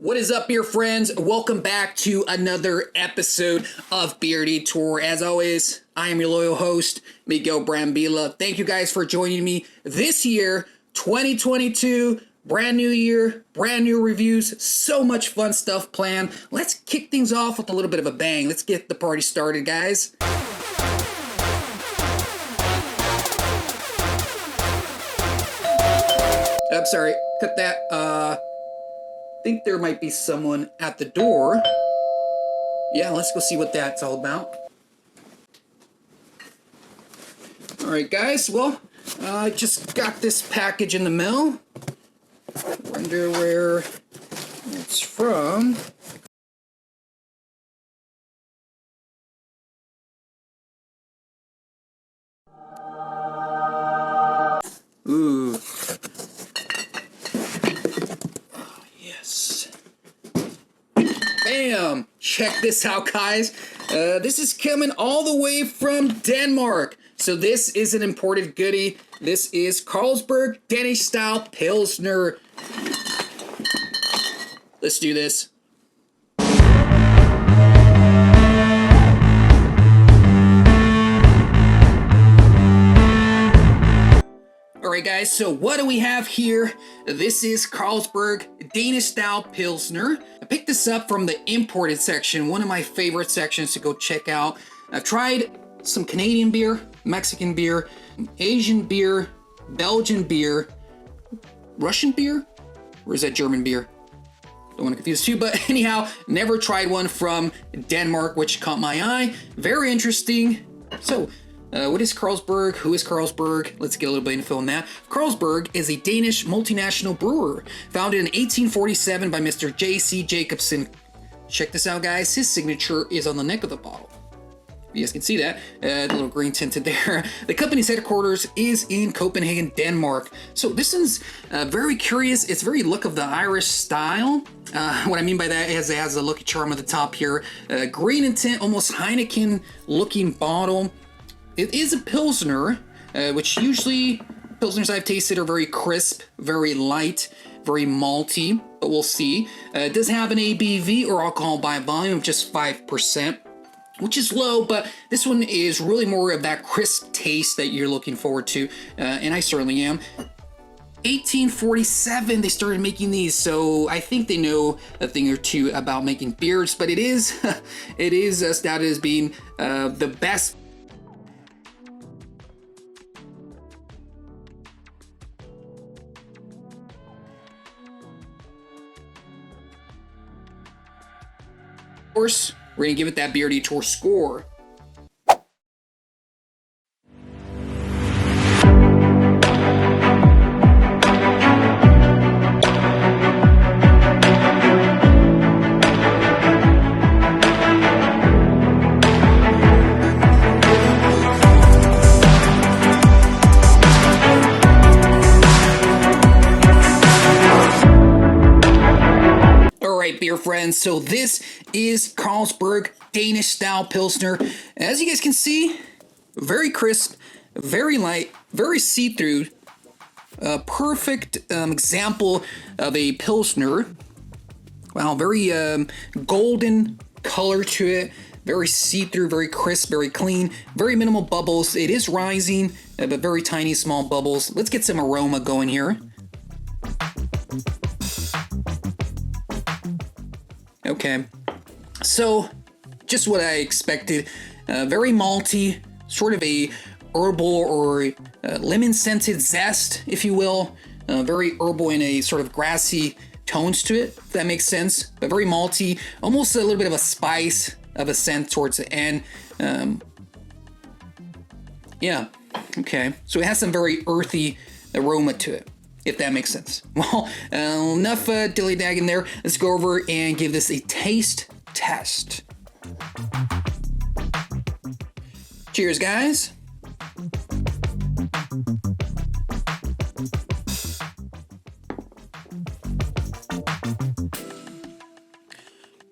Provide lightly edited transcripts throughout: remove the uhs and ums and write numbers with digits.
What is up, beer friends? Welcome back to another episode of Beer Detour. As always, I am your loyal host, Miguel Brambila. Thank you guys for joining me this year, 2022. Brand new year, brand new reviews, so much fun stuff planned. Let's kick things off with a little bit of a bang. Let's get the party started, guys. I'm sorry, cut that. I think there might be someone at the door. Yeah, let's go see what that's all about. Alright guys, well, I just got this package in the mail. Wonder where it's from. Ooh. Oh, yes. Bam! Check this out, guys. This is coming all the way from Denmark. So this is an imported goodie. This is Carlsberg Danish style Pilsner. Let's do this. Alright guys, so what do we have here? This is Carlsberg Danish style Pilsner. I picked this up from the imported section, one of my favorite sections to go check out. I've tried some Canadian beer, Mexican beer, Asian beer, Belgian beer, Russian beer? Or is that German beer? Don't want to confuse the two, but anyhow, never tried one from Denmark, which caught my eye. Very interesting. So, what is Carlsberg? Who is Carlsberg? Let's get a little bit of info on that. Carlsberg is a Danish multinational brewer, founded in 1847 by Mr. J.C. Jacobsen. Check this out, guys. His signature is on the neck of the bottle. You guys can see that, the little green tinted there. The company's headquarters is in Copenhagen, Denmark. So this is very curious. It's very look of the Irish style. What I mean by that is it has a Lucky Charm at the top here. Green in tint, almost Heineken looking bottle. It is a Pilsner, which usually Pilsners I've tasted are very crisp, very light, very malty, but we'll see. It does have an ABV, or alcohol by volume, of just 5%. Which is low, but this one is really more of that crisp taste that you're looking forward to, and I certainly am. 1847 they started making these, so I think they know a thing or two about making beers, but it is touted as being the best. Of course, we're gonna give it that Beer Detour score. Beer friends, so this is Carlsberg Danish style Pilsner. As you guys can see, very crisp, very light, very see-through. Perfect example of a Pilsner. Wow, very golden color to it, very see-through, very crisp, very clean, very minimal bubbles. It is rising, but very tiny small bubbles. Let's get some aroma going here. Okay, so just what I expected. Very malty, sort of a herbal or lemon-scented zest, if you will. Very herbal in a sort of grassy tones to it, if that makes sense. But very malty, almost a little bit of a spice of a scent towards the end. Yeah, okay. So it has some very earthy aroma to it, if that makes sense. Well, enough dilly-dagging there. Let's go over and give this a taste test. Cheers, guys.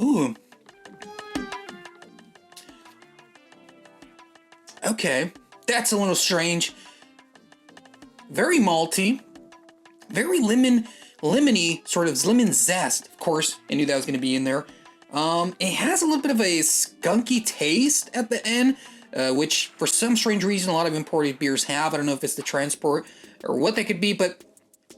Ooh. Okay, that's a little strange. Very malty. Very lemon lemony, sort of lemon zest. Of course, I knew that was going to be in there. It has a little bit of a skunky taste at the end, which for some strange reason a lot of imported beers have. I don't know if it's the transport or what that could be, but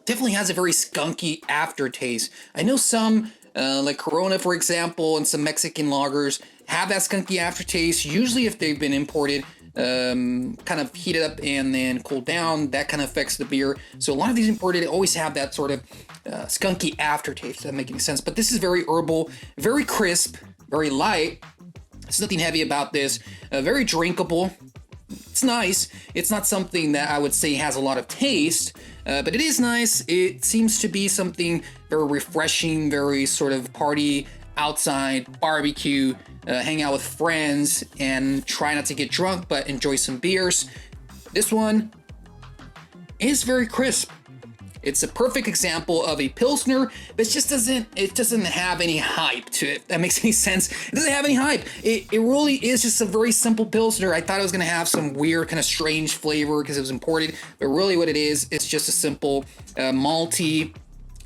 definitely has a very skunky aftertaste. I know some, like Corona, for example, and some Mexican lagers have that skunky aftertaste. Usually if they've been imported, kind of heated up and then cooled down, that kind of affects the beer. So a lot of these imported always have that sort of skunky aftertaste. Doesn't make any sense. But this is very herbal, very crisp, very light. There's nothing heavy about this. Very drinkable. It's nice. It's not something that I would say has a lot of taste, but it is nice. It seems to be something very refreshing, very sort of party, outside, barbecue, hang out with friends, and try not to get drunk, but enjoy some beers. This one is very crisp. It's a perfect example of a Pilsner, but it doesn't have any hype to it. That makes any sense. It doesn't have any hype. It really is just a very simple Pilsner. I thought it was gonna have some weird, kind of strange flavor because it was imported, but really what it is, it's just a simple malty,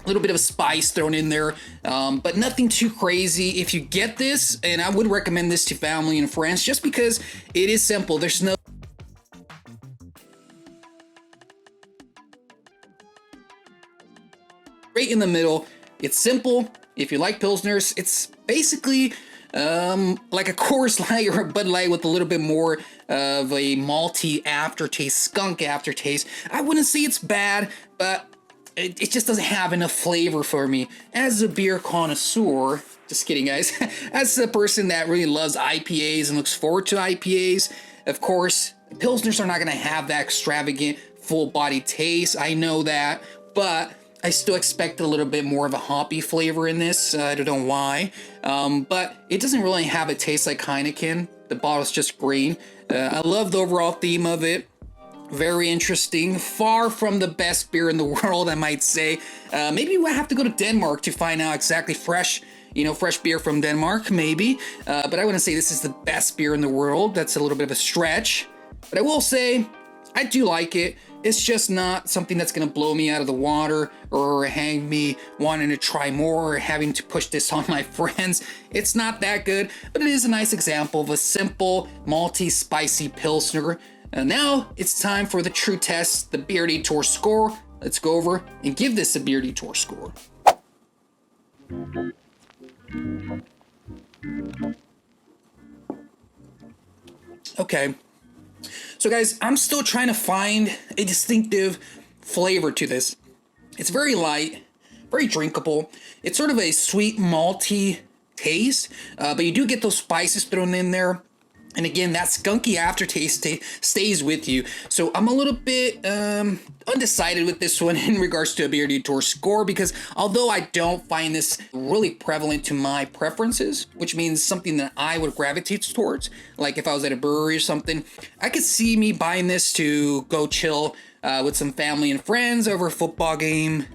a little bit of a spice thrown in there, but nothing too crazy. If you get this, and I would recommend this to family and friends just because it is simple. There's no right in the middle. It's simple. If you like Pilsners, it's basically like a Coors Light or a Bud Light with a little bit more of a malty aftertaste, skunk aftertaste. I wouldn't say it's bad, but it just doesn't have enough flavor for me. As a beer connoisseur, just kidding guys, as a person that really loves IPAs and looks forward to IPAs, of course, Pilsners are not gonna have that extravagant, full body taste. I know that, but I still expect a little bit more of a hoppy flavor in this. I don't know why, but it doesn't really have a taste like Heineken. The bottle's just green. I love the overall theme of it. Very interesting. Far from the best beer in the world, I might say. Maybe we'll have to go to Denmark to find out exactly fresh beer from Denmark, maybe. But I wouldn't say this is the best beer in the world. That's a little bit of a stretch. But I will say, I do like it. It's just not something that's going to blow me out of the water or hang me wanting to try more or having to push this on my friends. It's not that good, but it is a nice example of a simple, malty, spicy Pilsner. And now it's time for the true test, the Beer Detour score. Let's go over and give this a Beer Detour score. Okay. So guys, I'm still trying to find a distinctive flavor to this. It's very light, very drinkable. It's sort of a sweet, malty taste, but you do get those spices thrown in there. And again, that skunky aftertaste stays with you. So I'm a little bit undecided with this one in regards to a Beer Detour score, because although I don't find this really prevalent to my preferences, which means something that I would gravitate towards, like if I was at a brewery or something, I could see me buying this to go chill with some family and friends over a football game,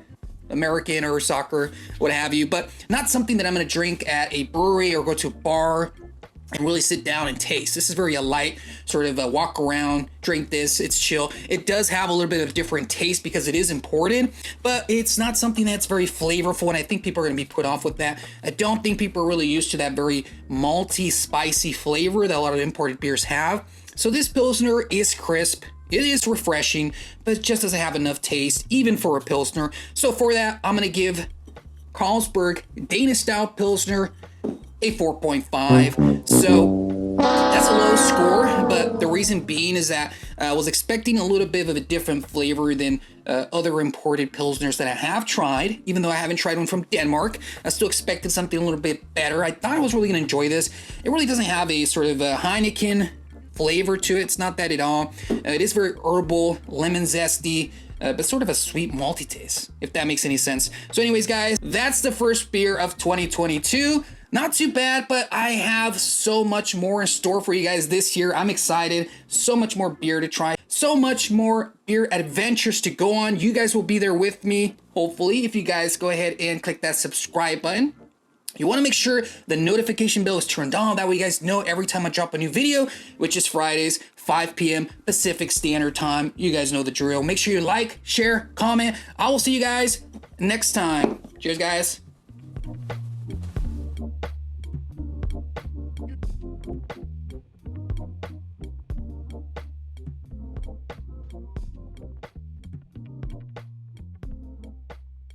American or soccer, what have you, but not something that I'm going to drink at a brewery or go to a bar and really sit down and taste. This is very a light sort of a walk around, drink this, it's chill. It does have a little bit of different taste because it is imported, but it's not something that's very flavorful, and I think people are going to be put off with that. I don't think people are really used to that very malty, spicy flavor that a lot of imported beers have. So this Pilsner is crisp, it is refreshing, but it just doesn't have enough taste, even for a Pilsner. So for that, I'm going to give Carlsberg Danish Style Pilsner a 4.5. So that's a low score, but the reason being is that I was expecting a little bit of a different flavor than other imported Pilsners that I have tried. Even though I haven't tried one from Denmark, I still expected something a little bit better. I thought I was really going to enjoy this. It really doesn't have a sort of a Heineken flavor to it. It's not that at all. It is very herbal, lemon zesty, but sort of a sweet malty taste, if that makes any sense. So anyways, guys, that's the first beer of 2022. Not too bad, but I have so much more in store for you guys this year. I'm excited. So much more beer to try. So much more beer adventures to go on. You guys will be there with me, hopefully, if you guys go ahead and click that subscribe button. You want to make sure the notification bell is turned on. That way you guys know every time I drop a new video, which is Fridays, 5 p.m. Pacific Standard Time. You guys know the drill. Make sure you like, share, comment. I will see you guys next time. Cheers, guys.